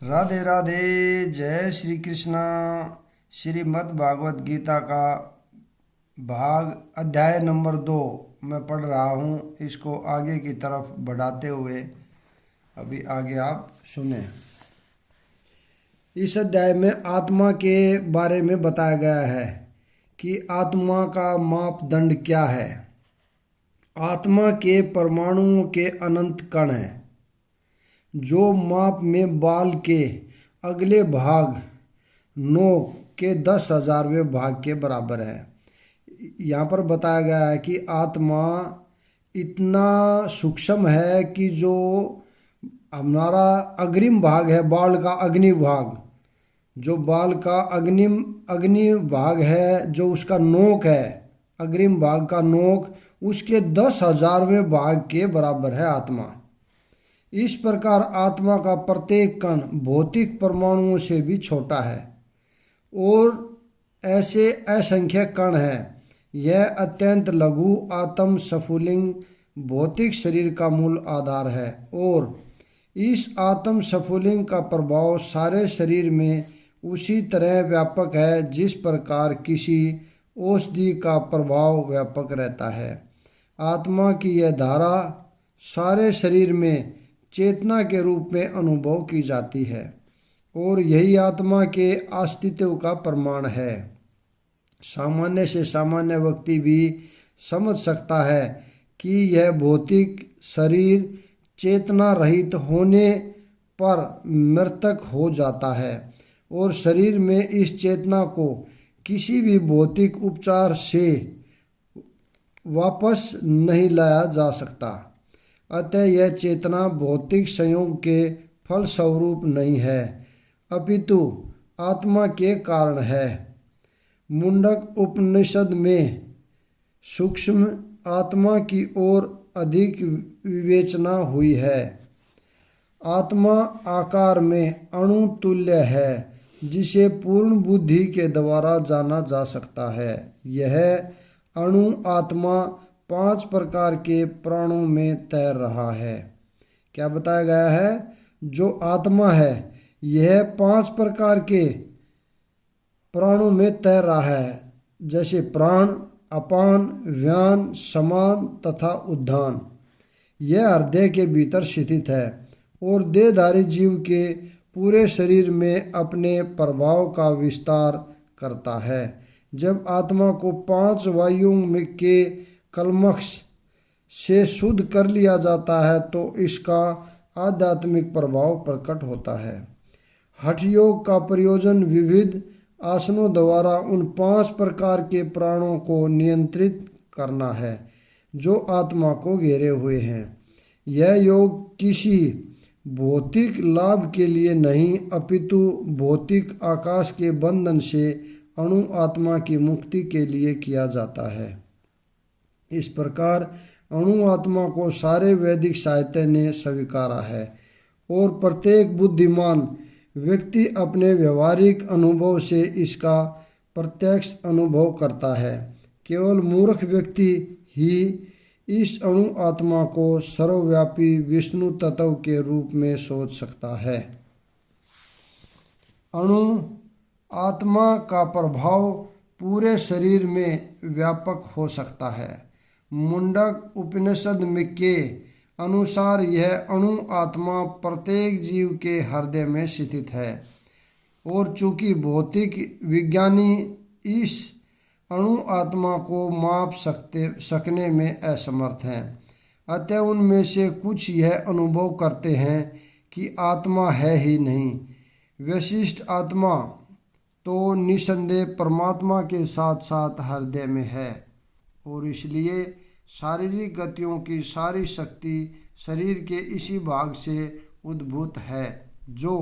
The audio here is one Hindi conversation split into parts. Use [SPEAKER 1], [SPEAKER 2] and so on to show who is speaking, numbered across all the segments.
[SPEAKER 1] राधे राधे। जय श्री कृष्णा। श्रीमद् भागवत गीता का भाग अध्याय नंबर 2 मैं पढ़ रहा हूँ। इसको आगे की तरफ बढ़ाते हुए अभी आगे आप सुने। इस अध्याय में आत्मा के बारे में बताया गया है कि आत्मा का मापदंड क्या है। आत्मा के परमाणुओं के अनंत कण हैं जो माप में बाल के अगले भाग नोक के 10,000वें भाग के बराबर है। यहाँ पर बताया गया है कि आत्मा इतना सूक्ष्म है कि जो हमारा अग्रिम भाग है, बाल का अग्नि भाग, जो बाल का अग्नि भाग है, जो उसका नोक है, अग्रिम भाग का नोक, उसके 10,000वें भाग के बराबर है आत्मा। इस प्रकार आत्मा का प्रत्येक कण भौतिक परमाणुओं से भी छोटा है और ऐसे असंख्य कण हैं। यह अत्यंत लघु आत्म स्फुलिंग भौतिक शरीर का मूल आधार है और इस आत्म स्फुलिंग का प्रभाव सारे शरीर में उसी तरह व्यापक है जिस प्रकार किसी औषधि का प्रभाव व्यापक रहता है। आत्मा की यह धारा सारे शरीर में चेतना के रूप में अनुभव की जाती है और यही आत्मा के अस्तित्व का प्रमाण है। सामान्य से सामान्य व्यक्ति भी समझ सकता है कि यह भौतिक शरीर चेतना रहित होने पर मृतक हो जाता है और शरीर में इस चेतना को किसी भी भौतिक उपचार से वापस नहीं लाया जा सकता। अतः यह चेतना भौतिक संयोग के फलस्वरूप नहीं है अपितु आत्मा के कारण है। मुंडक उपनिषद में सूक्ष्म आत्मा की ओर अधिक विवेचना हुई है। आत्मा आकार में अणु तुल्य है जिसे पूर्ण बुद्धि के द्वारा जाना जा सकता है। यह अणु आत्मा 5 प्रकार के प्राणों में तैर रहा है। क्या बताया गया है? जो आत्मा है यह 5 प्रकार के प्राणों में तैर रहा है, जैसे प्राण, अपान, व्यान, समान तथा उद्धान। यह हृदय के भीतर स्थित है और देहधारी जीव के पूरे शरीर में अपने प्रभाव का विस्तार करता है। जब आत्मा को 5 वायुओं के कलमश से शुद्ध कर लिया जाता है तो इसका आध्यात्मिक प्रभाव प्रकट होता है। हठ योग का प्रयोजन विविध आसनों द्वारा उन 5 प्रकार के प्राणों को नियंत्रित करना है जो आत्मा को घेरे हुए हैं। यह योग किसी भौतिक लाभ के लिए नहीं अपितु भौतिक आकाश के बंधन से अणु आत्मा की मुक्ति के लिए किया जाता है। इस प्रकार अणु आत्मा को सारे वैदिक साहित्य ने स्वीकारा है और प्रत्येक बुद्धिमान व्यक्ति अपने व्यवहारिक अनुभव से इसका प्रत्यक्ष अनुभव करता है। केवल मूर्ख व्यक्ति ही इस अणु आत्मा को सर्वव्यापी विष्णु तत्व के रूप में सोच सकता है। अणु आत्मा का प्रभाव पूरे शरीर में व्यापक हो सकता है। मुंडक उपनिषद के अनुसार यह अणु आत्मा प्रत्येक जीव के हृदय में स्थित है और चूंकि भौतिक विज्ञानी इस अणु आत्मा को माप सकने में असमर्थ हैं, अतः उनमें से कुछ यह अनुभव करते हैं कि आत्मा है ही नहीं। विशिष्ट आत्मा तो निसंदेह परमात्मा के साथ साथ हृदय में है और इसलिए शारीरिक गतियों की सारी शक्ति शरीर के इसी भाग से उद्भूत है। जो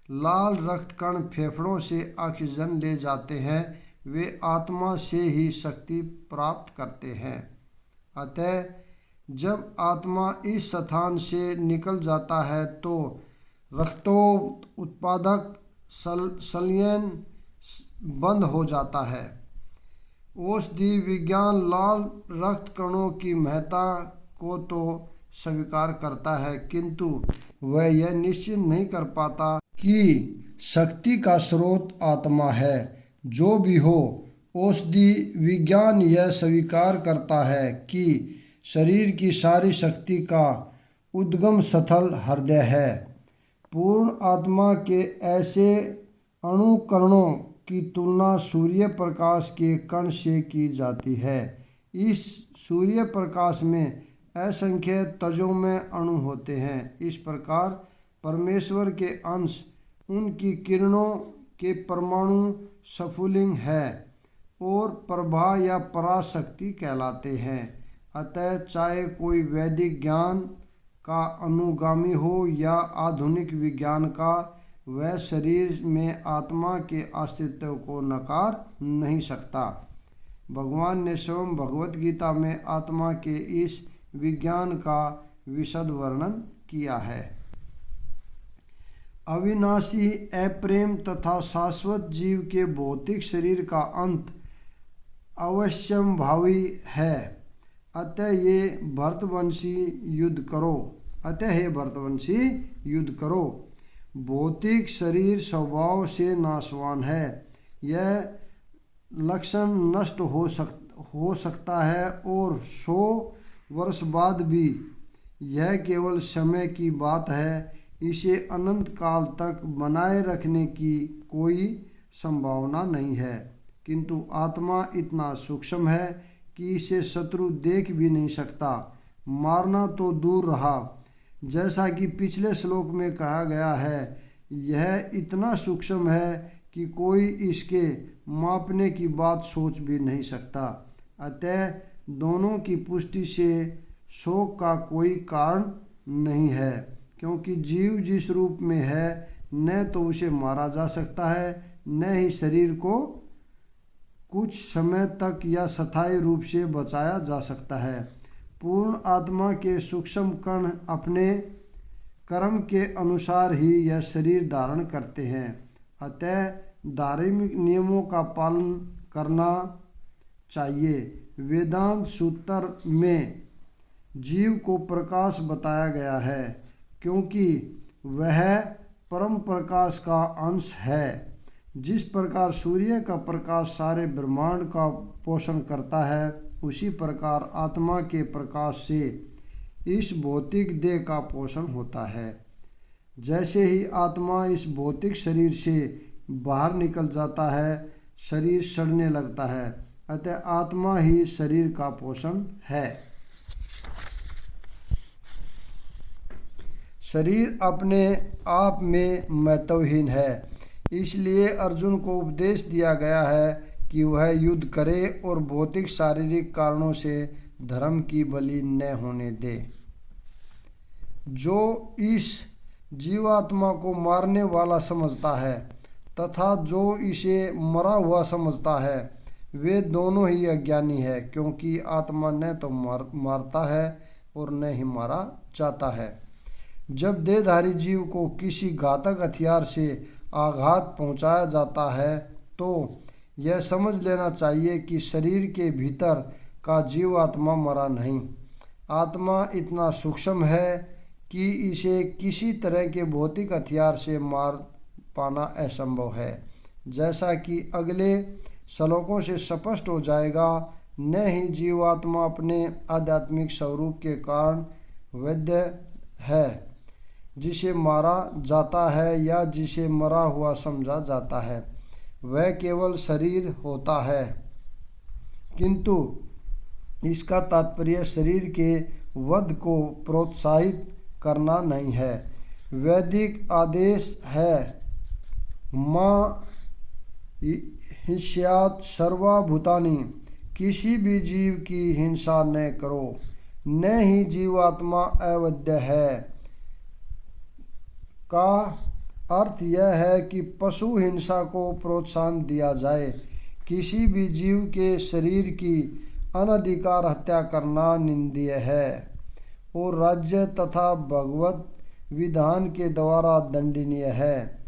[SPEAKER 1] लाल रक्त कण फेफड़ों से ऑक्सीजन ले जाते हैं वे आत्मा से ही शक्ति प्राप्त करते हैं। अतः जब आत्मा इस स्थान से निकल जाता है तो रक्तोत्पादक संलयन बंद हो जाता है। औषधि विज्ञान लाल रक्त कणों की महत्ता को तो स्वीकार करता है किंतु वह यह निश्चित नहीं कर पाता कि शक्ति का स्रोत आत्मा है। जो भी हो, औषधि विज्ञान यह स्वीकार करता है कि शरीर की सारी शक्ति का उद्गम स्थल हृदय है। पूर्ण आत्मा के ऐसे अणुकणों की तुलना सूर्य प्रकाश के कण से की जाती है। इस सूर्य प्रकाश में असंख्य तेजोमय अणु होते हैं। इस प्रकार परमेश्वर के अंश उनकी किरणों के परमाणु स्फुलिंग है और प्रभा या पराशक्ति कहलाते हैं। अतः चाहे कोई वैदिक ज्ञान का अनुगामी हो या आधुनिक विज्ञान का, वह शरीर में आत्मा के अस्तित्व को नकार नहीं सकता। भगवान ने स्वयं भगवत गीता में आत्मा के इस विज्ञान का विशद वर्णन किया है। अविनाशी, अप्रेम तथा शाश्वत जीव के भौतिक शरीर का अंत अवश्यंभावी है। अतः हे भरतवंशी युद्ध करो। भौतिक शरीर स्वभाव से नाशवान है। यह लक्षण नष्ट हो सकता है और 100 वर्ष बाद भी। यह केवल समय की बात है। इसे अनंत काल तक बनाए रखने की कोई संभावना नहीं है। किंतु आत्मा इतना सूक्ष्म है कि इसे शत्रु देख भी नहीं सकता। मारना तो दूर रहा, जैसा कि पिछले श्लोक में कहा गया है, यह इतना सूक्ष्म है कि कोई इसके मापने की बात सोच भी नहीं सकता। अतः दोनों की पुष्टि से शोक का कोई कारण नहीं है, क्योंकि जीव जिस रूप में है, न तो उसे मारा जा सकता है, न ही शरीर को कुछ समय तक या स्थायी रूप से बचाया जा सकता है। पूर्ण आत्मा के सूक्ष्म कण अपने कर्म के अनुसार ही यह शरीर धारण करते हैं। अतः धार्मिक नियमों का पालन करना चाहिए। वेदांत सूत्र में जीव को प्रकाश बताया गया है, क्योंकि वह परम प्रकाश का अंश है। जिस प्रकार सूर्य का प्रकाश सारे ब्रह्मांड का पोषण करता है, उसी प्रकार आत्मा के प्रकाश से इस भौतिक देह का पोषण होता है। जैसे ही आत्मा इस भौतिक शरीर से बाहर निकल जाता है, शरीर सड़ने लगता है। अतः आत्मा ही शरीर का पोषण है। शरीर अपने आप में महत्वहीन है। इसलिए अर्जुन को उपदेश दिया गया है कि वह युद्ध करे और भौतिक शारीरिक कारणों से धर्म की बलि न होने दे। जो इस जीवात्मा को मारने वाला समझता है तथा जो इसे मरा हुआ समझता है, वे दोनों ही अज्ञानी है, क्योंकि आत्मा न तो मारता है और न ही मारा जाता है। जब देहधारी जीव को किसी घातक हथियार से आघात पहुंचाया जाता है, तो यह समझ लेना चाहिए कि शरीर के भीतर का जीवात्मा मरा नहीं। आत्मा इतना सूक्ष्म है कि इसे किसी तरह के भौतिक हथियार से मार पाना असंभव है। जैसा कि अगले श्लोकों से स्पष्ट हो जाएगा, न ही जीवात्मा अपने आध्यात्मिक स्वरूप के कारण वैद्य है, जिसे मारा जाता है या जिसे मरा हुआ समझा जाता है। वह केवल शरीर होता है, किंतु इसका तात्पर्य शरीर के वध को प्रोत्साहित करना नहीं है। वैदिक आदेश है, मां हिंस्यात् सर्वभूतानि, किसी भी जीव की हिंसा न करो। न ही जीवात्मा अवैध है का अर्थ यह है कि पशु हिंसा को प्रोत्साहन दिया जाए। किसी भी जीव के शरीर की अनधिकार हत्या करना निंदनीय है और राज्य तथा भगवत विधान के द्वारा दंडनीय है।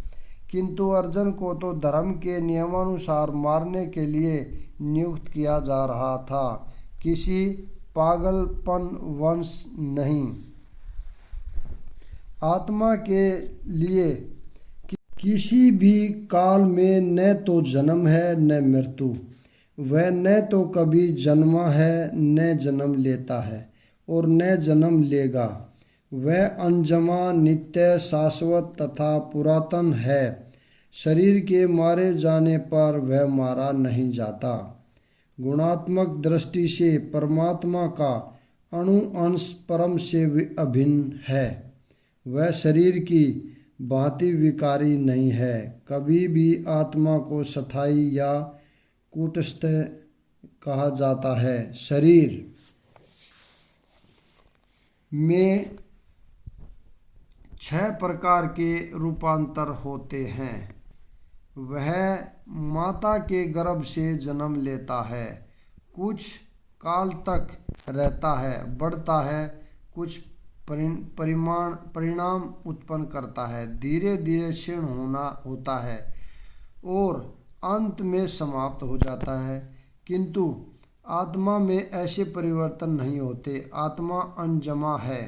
[SPEAKER 1] किंतु अर्जुन को तो धर्म के नियमानुसार मारने के लिए नियुक्त किया जा रहा था, किसी पागलपन वंश नहीं। आत्मा के लिए किसी भी काल में न तो जन्म है न मृत्यु, वह न तो कभी जन्मा है न जन्म लेता है और न जन्म लेगा। वह अनजमा, नित्य, शाश्वत तथा पुरातन है। शरीर के मारे जाने पर वह मारा नहीं जाता। गुणात्मक दृष्टि से परमात्मा का अणु अंश परम से अभिन्न है। वह शरीर की भांति विकारी नहीं है। कभी भी आत्मा को स्थायी या कूटस्थ कहा जाता है। शरीर में 6 प्रकार के रूपांतर होते हैं। वह माता के गर्भ से जन्म लेता है, कुछ काल तक रहता है, बढ़ता है, कुछ परिणाम उत्पन्न करता है, धीरे धीरे क्षीण होता है और अंत में समाप्त हो जाता है। किंतु आत्मा में ऐसे परिवर्तन नहीं होते। आत्मा अनजमा है।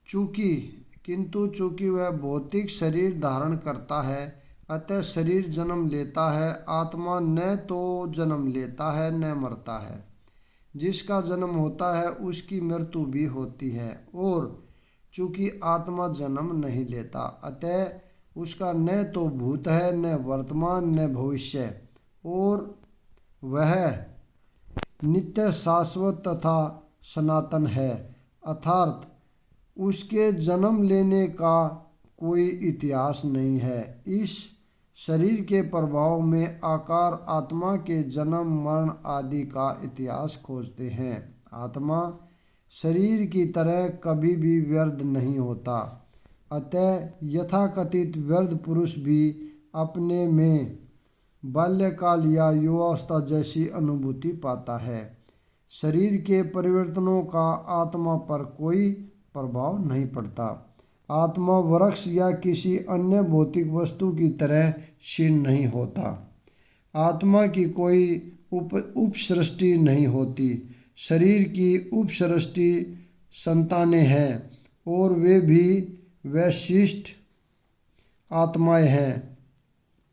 [SPEAKER 1] चूंकि वह भौतिक शरीर धारण करता है, अतः शरीर जन्म लेता है। आत्मा न तो जन्म लेता है न मरता है। जिसका जन्म होता है उसकी मृत्यु भी होती है। और चूंकि आत्मा जन्म नहीं लेता, अतः उसका न तो भूत है न वर्तमान न भविष्य, और वह नित्य, शाश्वत तथा सनातन है। अर्थात उसके जन्म लेने का कोई इतिहास नहीं है। इस शरीर के प्रभाव में आकार आत्मा के जन्म मरण आदि का इतिहास खोजते हैं। आत्मा शरीर की तरह कभी भी व्यर्थ नहीं होता। अतः यथाकथित व्यर्थ पुरुष भी अपने में बाल्यकाल या युवावस्था जैसी अनुभूति पाता है। शरीर के परिवर्तनों का आत्मा पर कोई प्रभाव नहीं पड़ता। आत्मा वृक्ष या किसी अन्य भौतिक वस्तु की तरह क्षीण नहीं होता। आत्मा की कोई उपसृष्टि नहीं होती। शरीर की उपसृष्टि संतानें हैं और वे भी वैशिष्ट आत्माएं हैं,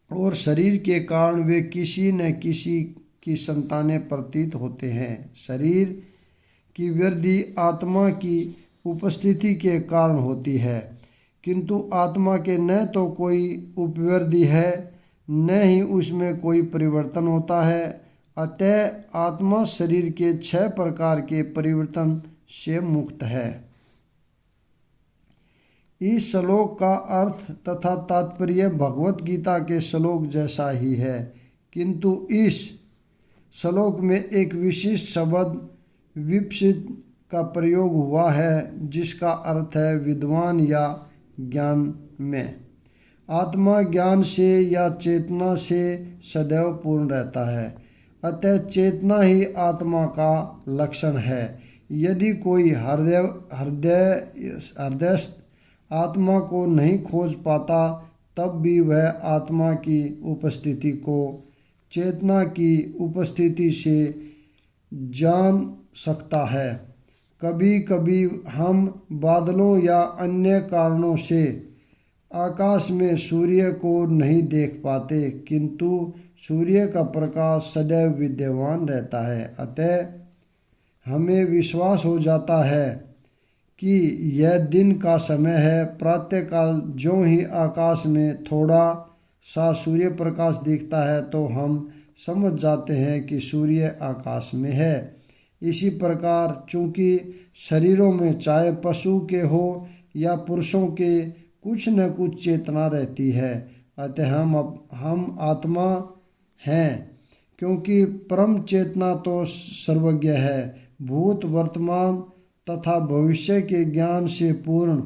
[SPEAKER 1] और शरीर के कारण वे किसी न किसी की संतानें प्रतीत होते हैं। शरीर की वृद्धि आत्मा की उपस्थिति के कारण होती है, किंतु आत्मा के न तो कोई उपवृद्धि है न ही उसमें कोई परिवर्तन होता है। अतः आत्मा शरीर के 6 प्रकार के परिवर्तन से मुक्त है। इस श्लोक का अर्थ तथा तात्पर्य भगवत गीता के श्लोक जैसा ही है, किंतु इस श्लोक में एक विशिष्ट शब्द विपसित का प्रयोग हुआ है, जिसका अर्थ है विद्वान या ज्ञान में। आत्मा ज्ञान से या चेतना से सदैव पूर्ण रहता है। अतः चेतना ही आत्मा का लक्षण है। यदि कोई हृदयस्थ आत्मा को नहीं खोज पाता, तब भी वह आत्मा की उपस्थिति को चेतना की उपस्थिति से जान सकता है। कभी कभी हम बादलों या अन्य कारणों से आकाश में सूर्य को नहीं देख पाते, किंतु सूर्य का प्रकाश सदैव विद्यमान रहता है। अतः हमें विश्वास हो जाता है कि यह दिन का समय है। प्रातःकाल ज्यों ही आकाश में थोड़ा सा सूर्य प्रकाश दिखता है तो हम समझ जाते हैं कि सूर्य आकाश में है। इसी प्रकार चूँकि शरीरों में चाहे पशु के हो या पुरुषों के कुछ न कुछ चेतना रहती है, अतः हम आत्मा हैं, क्योंकि परम चेतना तो सर्वज्ञ है। भूत, वर्तमान तथा भविष्य के ज्ञान से पूर्ण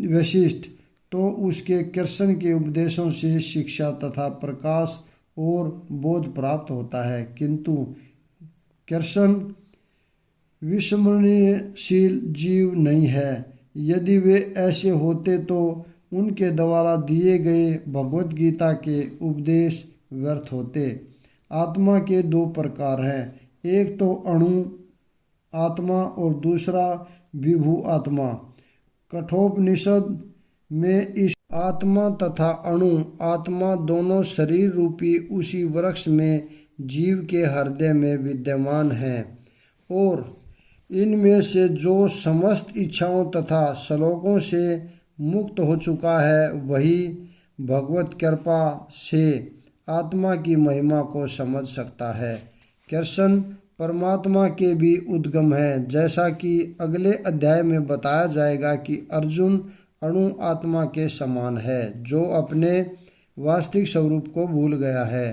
[SPEAKER 1] विशिष्ट तो उसके कृष्ण के उपदेशों से शिक्षा तथा प्रकाश और बोध प्राप्त होता है, किंतु कृष्ण विस्मरणशील जीव नहीं है। यदि वे ऐसे होते तो उनके द्वारा दिए गए भगवत गीता के उपदेश व्यर्थ होते। आत्मा के 2 प्रकार हैं, एक तो अणु आत्मा और दूसरा विभु आत्मा। कठोपनिषद में इस आत्मा तथा अणु आत्मा दोनों शरीर रूपी उसी वृक्ष में जीव के हृदय में विद्यमान हैं और इनमें से जो समस्त इच्छाओं तथा श्लोकों से मुक्त हो चुका है वही भगवत कृपा से आत्मा की महिमा को समझ सकता है। कृष्ण परमात्मा के भी उद्गम है, जैसा कि अगले अध्याय में बताया जाएगा कि अर्जुन अणु आत्मा के समान है जो अपने वास्तविक स्वरूप को भूल गया है,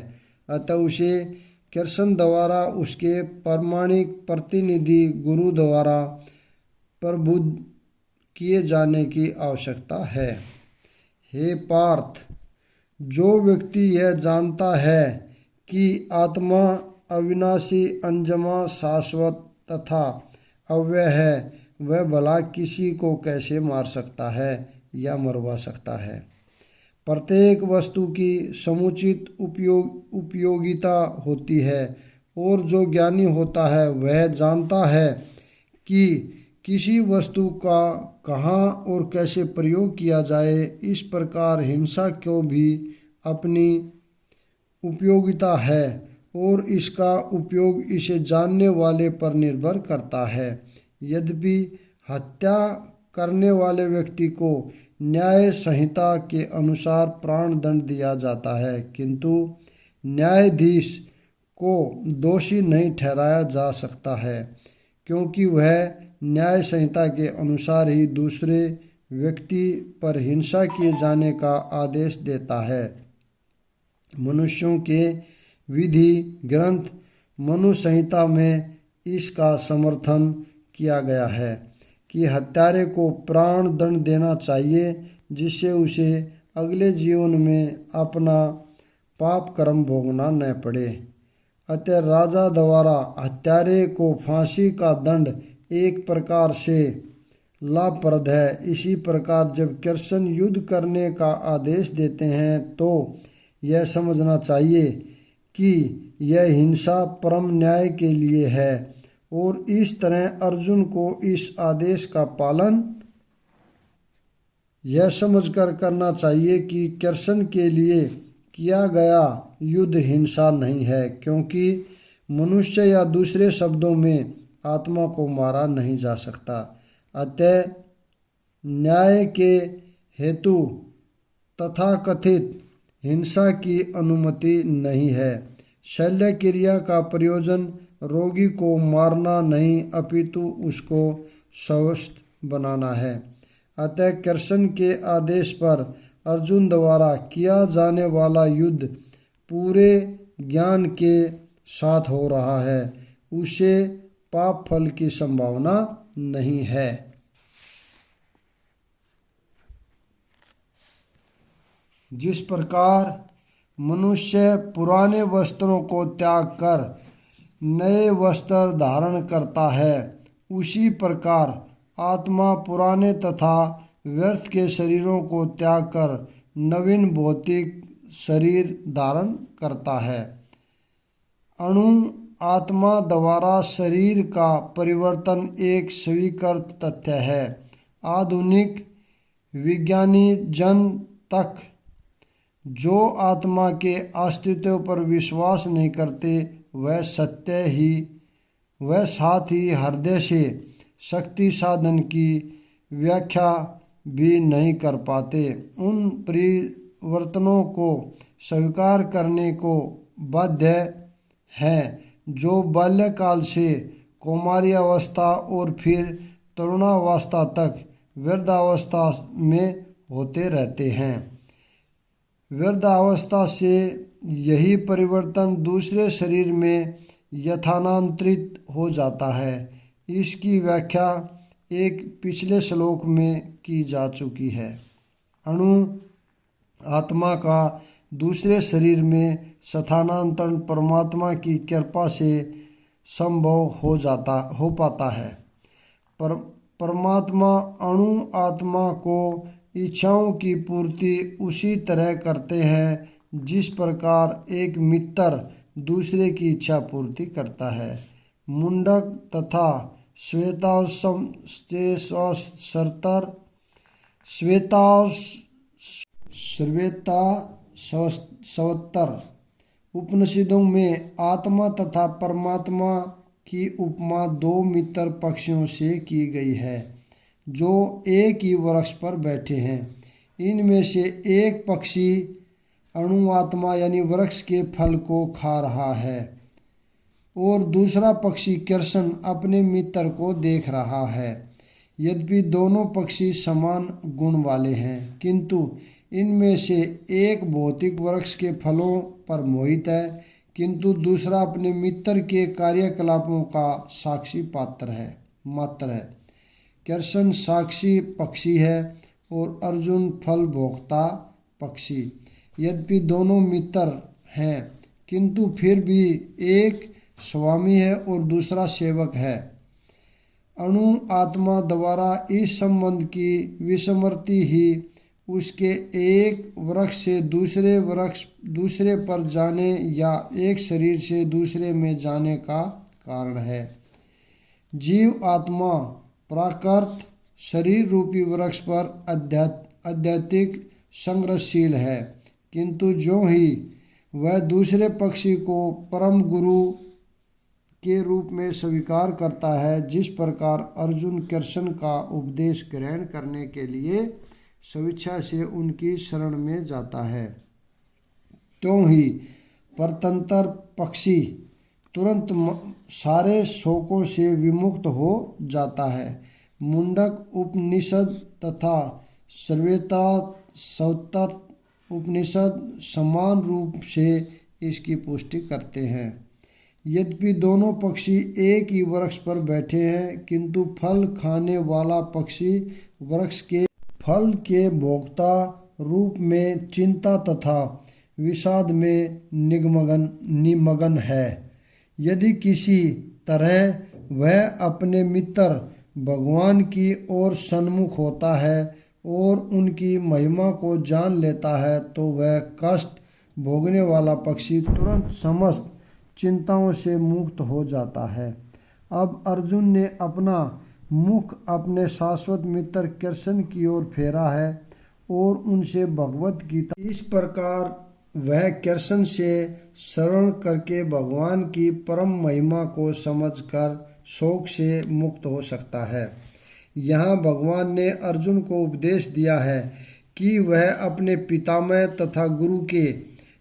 [SPEAKER 1] अतः उसे कृष्ण द्वारा उसके प्रामाणिक प्रतिनिधि गुरु द्वारा प्रबुद्ध किए जाने की आवश्यकता है। हे पार्थ, जो व्यक्ति यह जानता है कि आत्मा अविनाशी, अनजमा, शाश्वत तथा अव्यय है, वह भला किसी को कैसे मार सकता है या मरवा सकता है। प्रत्येक वस्तु की समुचित उपयोगिता होती है और जो ज्ञानी होता है वह जानता है कि किसी वस्तु का कहाँ और कैसे प्रयोग किया जाए। इस प्रकार हिंसा को भी अपनी उपयोगिता है और इसका उपयोग इसे जानने वाले पर निर्भर करता है। यद्यपि हत्या करने वाले व्यक्ति को न्याय संहिता के अनुसार प्राण दंड दिया जाता है, किंतु न्यायाधीश को दोषी नहीं ठहराया जा सकता है, क्योंकि वह न्याय संहिता के अनुसार ही दूसरे व्यक्ति पर हिंसा किए जाने का आदेश देता है। मनुष्यों के विधि ग्रंथ मनु संहिता में इसका समर्थन किया गया है कि हत्यारे को प्राण दंड देना चाहिए, जिससे उसे अगले जीवन में अपना पाप कर्म भोगना न पड़े। अतः राजा द्वारा हत्यारे को फांसी का दंड एक प्रकार से लाभप्रद है। इसी प्रकार जब कृष्ण युद्ध करने का आदेश देते हैं तो यह समझना चाहिए कि यह हिंसा परम न्याय के लिए है और इस तरह अर्जुन को इस आदेश का पालन यह समझकर करना चाहिए कि कृष्ण के लिए किया गया युद्ध हिंसा नहीं है, क्योंकि मनुष्य या दूसरे शब्दों में आत्मा को मारा नहीं जा सकता। अतः न्याय के हेतु तथाकथित हिंसा की अनुमति नहीं है। शल्य क्रिया का प्रयोजन रोगी को मारना नहीं अपितु उसको स्वस्थ बनाना है। अतः कृष्ण के आदेश पर अर्जुन द्वारा किया जाने वाला युद्ध पूरे ज्ञान के साथ हो रहा है, उसे पाप फल की संभावना नहीं है। जिस प्रकार मनुष्य पुराने वस्त्रों को त्याग कर नए वस्त्र धारण करता है, उसी प्रकार आत्मा पुराने तथा व्यर्थ के शरीरों को त्याग कर नवीन भौतिक शरीर धारण करता है। अणु आत्मा द्वारा शरीर का परिवर्तन एक स्वीकृत तथ्य है। आधुनिक विज्ञानी जन तक जो आत्मा के अस्तित्व पर विश्वास नहीं करते, वह साथ ही हृदय से शक्ति साधन की व्याख्या भी नहीं कर पाते। उन परिवर्तनों को स्वीकार करने को बाध्य हैं जो बाल्यकाल से कौमारी अवस्था और फिर तरुणावस्था तक वृद्धावस्था में होते रहते हैं। वृद्धावस्था से यही परिवर्तन दूसरे शरीर में यथानांतरित हो जाता है। इसकी व्याख्या एक पिछले श्लोक में की जा चुकी है। अणु आत्मा का दूसरे शरीर में स्थानांतरण परमात्मा की कृपा से संभव हो पाता है। परमात्मा अणु आत्मा को इच्छाओं की पूर्ति उसी तरह करते हैं जिस प्रकार एक मित्र दूसरे की इच्छा पूर्ति करता है। मुंडक तथा श्वेता सवत्तर उपनिषदों में आत्मा तथा परमात्मा की उपमा दो मित्र पक्षियों से की गई है जो एक ही वृक्ष पर बैठे हैं। इनमें से एक पक्षी अणु आत्मा यानी वृक्ष के फल को खा रहा है और दूसरा पक्षी कृष्ण अपने मित्र को देख रहा है। यद्यपि दोनों पक्षी समान गुण वाले हैं, किंतु इनमें से एक भौतिक वृक्ष के फलों पर मोहित है, किंतु दूसरा अपने मित्र के कार्यकलापों का साक्षी मात्र है। कृष्ण साक्षी पक्षी है और अर्जुन फल भोक्ता पक्षी। यद्यपि दोनों मित्र हैं, किंतु फिर भी एक स्वामी है और दूसरा सेवक है। अणु आत्मा द्वारा इस संबंध की विस्मृति ही उसके एक वृक्ष से दूसरे पर जाने या एक शरीर से दूसरे में जाने का कारण है। जीव आत्मा प्राकृत शरीर रूपी वृक्ष पर अत्यधिक संग्रहशील है, किंतु जो ही वह दूसरे पक्षी को परम गुरु के रूप में स्वीकार करता है, जिस प्रकार अर्जुन कृष्ण का उपदेश ग्रहण करने के लिए स्वेच्छा से उनकी शरण में जाता है, त्यों ही परतंत्र पक्षी तुरंत सारे शोकों से विमुक्त हो जाता है। मुंडक उपनिषद तथा श्वेता सवत्तर उपनिषद समान रूप से इसकी पुष्टि करते हैं। यद्यपि दोनों पक्षी एक ही वृक्ष पर बैठे हैं, किंतु फल खाने वाला पक्षी वृक्ष के फल के भोक्ता रूप में चिंता तथा विषाद में निमग्न है। यदि किसी तरह वह अपने मित्र भगवान की ओर सन्मुख होता है और उनकी महिमा को जान लेता है, तो वह कष्ट भोगने वाला पक्षी तुरंत समस्त चिंताओं से मुक्त हो जाता है। अब अर्जुन ने अपना मुख अपने शाश्वत मित्र कृष्ण की ओर फेरा है और उनसे भगवत गीता इस प्रकार वह कृष्ण से श्रवण करके भगवान की परम महिमा को समझकर शोक से मुक्त हो सकता है। यहाँ भगवान ने अर्जुन को उपदेश दिया है कि वह अपने पितामह तथा गुरु के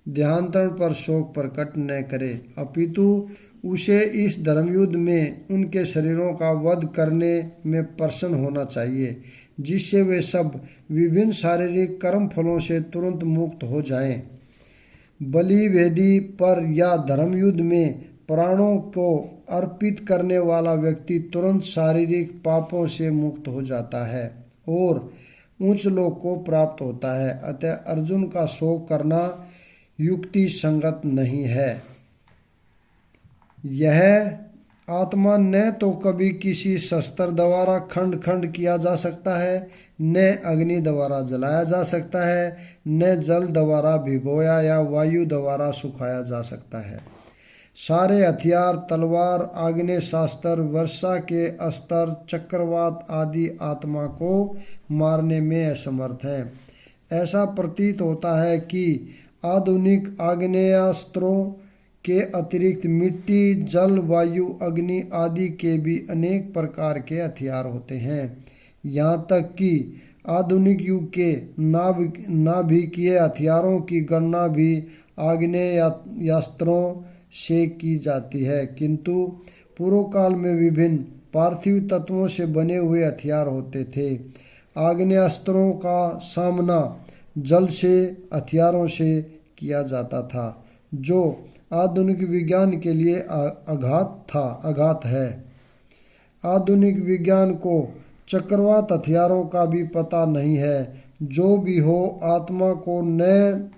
[SPEAKER 1] देहांतरण पर शोक प्रकट न करे, अपितु उसे इस धर्मयुद्ध में उनके शरीरों का वध करने में प्रसन्न होना चाहिए, जिससे वे सब विभिन्न शारीरिक कर्म फलों से तुरंत मुक्त हो जाएं। बलि वेदी पर या धर्मयुद्ध में प्राणों को अर्पित करने वाला व्यक्ति तुरंत शारीरिक पापों से मुक्त हो जाता है और उच्च लोक को प्राप्त होता है। अतः अर्जुन का शोक करना युक्ति संगत नहीं है। यह आत्मा न तो कभी किसी शस्त्र द्वारा खंड खंड किया जा सकता है, न अग्नि द्वारा जलाया जा सकता है, न जल द्वारा भिगोया या वायु द्वारा सुखाया जा सकता है। सारे हथियार, तलवार, आग्नेयास्त्र, वर्षा के अस्त्र, चक्रवात आदि आत्मा को मारने में असमर्थ हैं। ऐसा प्रतीत होता है कि आधुनिक आग्नेयास्त्रों के अतिरिक्त मिट्टी, जल, वायु, अग्नि आदि के भी अनेक प्रकार के हथियार होते हैं। यहाँ तक कि आधुनिक युग के नाभिकीय हथियारों की गणना भी आग्नेयास्त्रों से की जाती है, किंतु पूर्व काल में विभिन्न पार्थिव तत्वों से बने हुए हथियार होते थे। आग्नेयास्त्रों का सामना जल से हथियारों से किया जाता था, जो आधुनिक विज्ञान के लिए आघात है। आधुनिक विज्ञान को चक्रवात हथियारों का भी पता नहीं है। जो भी हो, आत्मा को न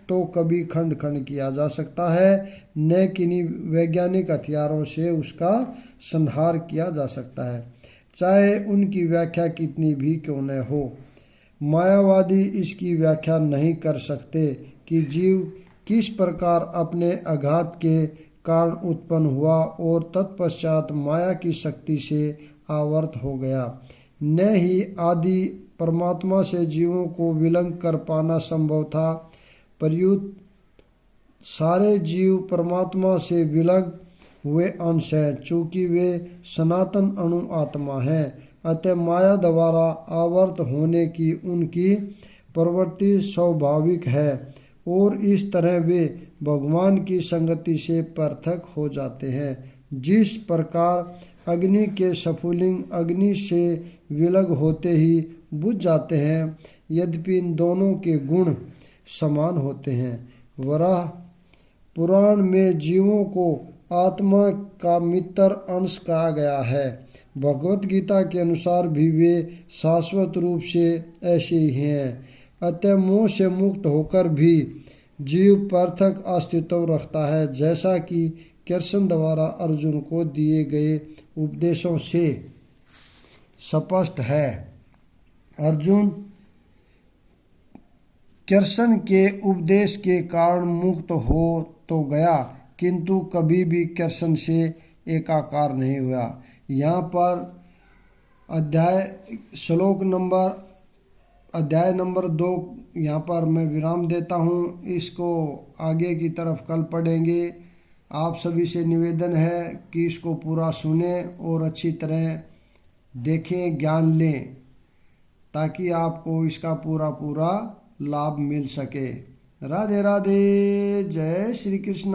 [SPEAKER 1] तो कभी खंड खंड किया जा सकता है, न किन्हीं वैज्ञानिक हथियारों से उसका संहार किया जा सकता है, चाहे उनकी व्याख्या कितनी भी क्यों न हो। मायावादी इसकी व्याख्या नहीं कर सकते कि जीव किस प्रकार अपने आघात के कारण उत्पन्न हुआ और तत्पश्चात माया की शक्ति से आवर्त हो गया। न ही आदि परमात्मा से जीवों को विलग कर पाना संभव था। प्रयुक्त सारे जीव परमात्मा से विलग हुए अंश हैं, चूँकि वे सनातन अणु आत्मा हैं। अतः माया द्वारा आवर्त होने की उनकी प्रवृत्ति स्वाभाविक है और इस तरह वे भगवान की संगति से पृथक हो जाते हैं। जिस प्रकार अग्नि के स्फुलिंग अग्नि से विलग होते ही बुझ जाते हैं, यद्यपि इन दोनों के गुण समान होते हैं। वराह पुराण में जीवों को आत्मा का मित्र अंश कहा गया है। भगवत गीता के अनुसार भी वे शाश्वत रूप से ऐसे ही हैं। अतः मोह से मुक्त होकर भी जीव पृथक अस्तित्व रखता है, जैसा कि कृष्ण द्वारा अर्जुन को दिए गए उपदेशों से स्पष्ट है। अर्जुन कृष्ण के उपदेश के कारण मुक्त हो तो गया, किंतु कभी भी कृष्ण से एकाकार नहीं हुआ। यहाँ पर अध्याय नंबर 2 यहाँ पर मैं विराम देता हूँ। इसको आगे की तरफ कल पढ़ेंगे। आप सभी से निवेदन है कि इसको पूरा सुने और अच्छी तरह देखें, ज्ञान लें, ताकि आपको इसका पूरा पूरा लाभ मिल सके। राधे राधे, जय श्री कृष्ण।